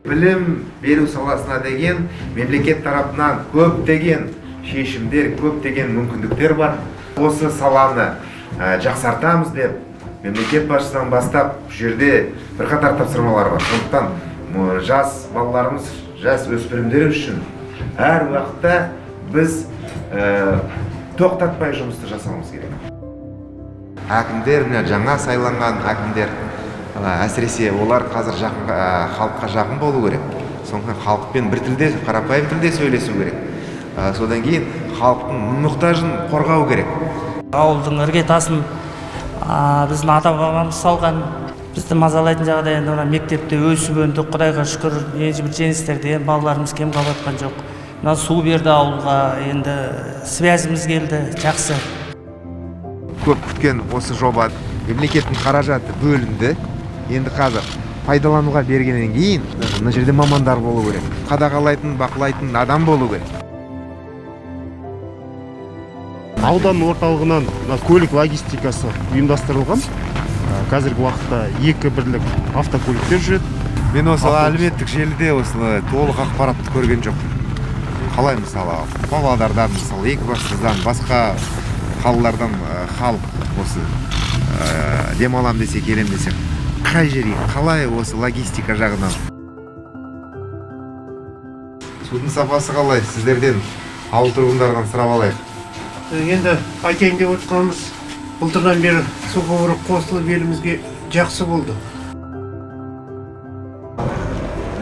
Білім беру саласына деген мемлекет тарапынан көптеген шешімдер, көптеген мүмкіндіктер бар. Осы саланы жақсартамыз деп мемлекет басшысынан бастап жерде бірқатар тапсырмалар бар. Сондықтан жас балаларымыз, жас өспірімдер үшін әр уақытта біз тоқтатпай жұмысты жасауымыз керек. Әкімдер, жаңа сайланған әкімдер, әсіресе олар қазір халыққа жақын болу керек. Сондықтан халықпен бір тілде, қарапайым тілде сөйлесу керек. Содан кейін халықтың мұқтажын қорғау керек. Ауылдың іргетасын біздің ата-бабамыз салған, бізді мазалайтын жағдай енді мектепте өсіп өндік, Құдайға шүкір, ешбір жеңістерден балаларымыз кем қалатқан жоқ. Су берді ауылға, енді связіміз келді, жақсы. Көп күткен осы жоба мемлекеттің қаражаты бөлінді. Енді қазір пайдалануға бергеннен кейін мына жерде мамандар болу керек. Қадағалайтын, бақылайтын адам болу керек. Аудан орталығынан көлік логистикасы ұйымдастырылған. Қазіргі уақытта 2 бірлік автокөліктер жүреді. Мен осы әлеуметтік желіде осылай толық ақпаратты көрген жоқпын. Қалай мысалы Павлодардан, мысалы Екібастұздан, басқа қалалардан халық осы демалам десе, келем десе, қай жерге, қалай осы логистика жағынан? Судың сапасы қалай? Сіздерден, ауыл тұрғындардан сұрап алайық. Енді айтайын деп отырғанымыз, былтырдан бері су құбыры қосылып елімізге жақсы болды.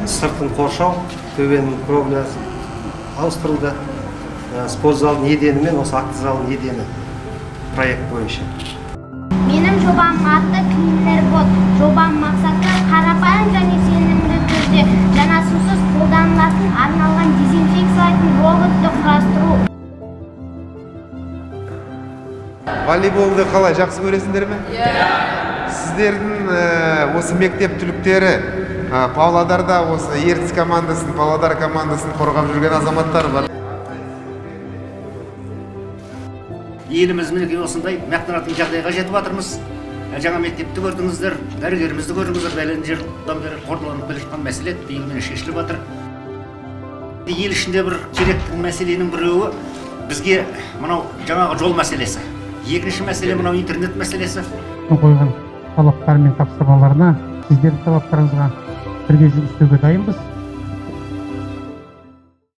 Сыртын қоршау, төбенің кровлясы ауыстырылды. Спорт залының едені мен осы акт залының едені проект бойынша. Менің жобам аты Клинер-бот. Жобам мақсаты қарапайым және сенімді түрде жаңа сусыз қолданылатын арналған дезинфекциялайтын роботты құрастыру. Волейболды қалай, жақсы көресіңдер ме? Сіздердің осы мектеп түлектері Павлодарда осы Ертіс командасын, Павлодар командасын қорғап жүрген азаматтар бар. Еліміз мінеки осындай мақтанатын жағдайға жетіп жатырмыз. Жаңа мектепті көрдіңіздер, дәрігерімізді көрдіңіздер, бәлен жерден бері қордаланып келе жатқан мәселе биыл шешіліп жатыр. Ел ішінде бір керекті мәселенің біреуі бізге мынау жаңағы жол мәселесі. Екінші мәселе мынау интернет мәселесі. Қойған талаптар мен тапсырмаларына сіздердің талаптарыңызға бірге жұмыс істеуге дайынбыз.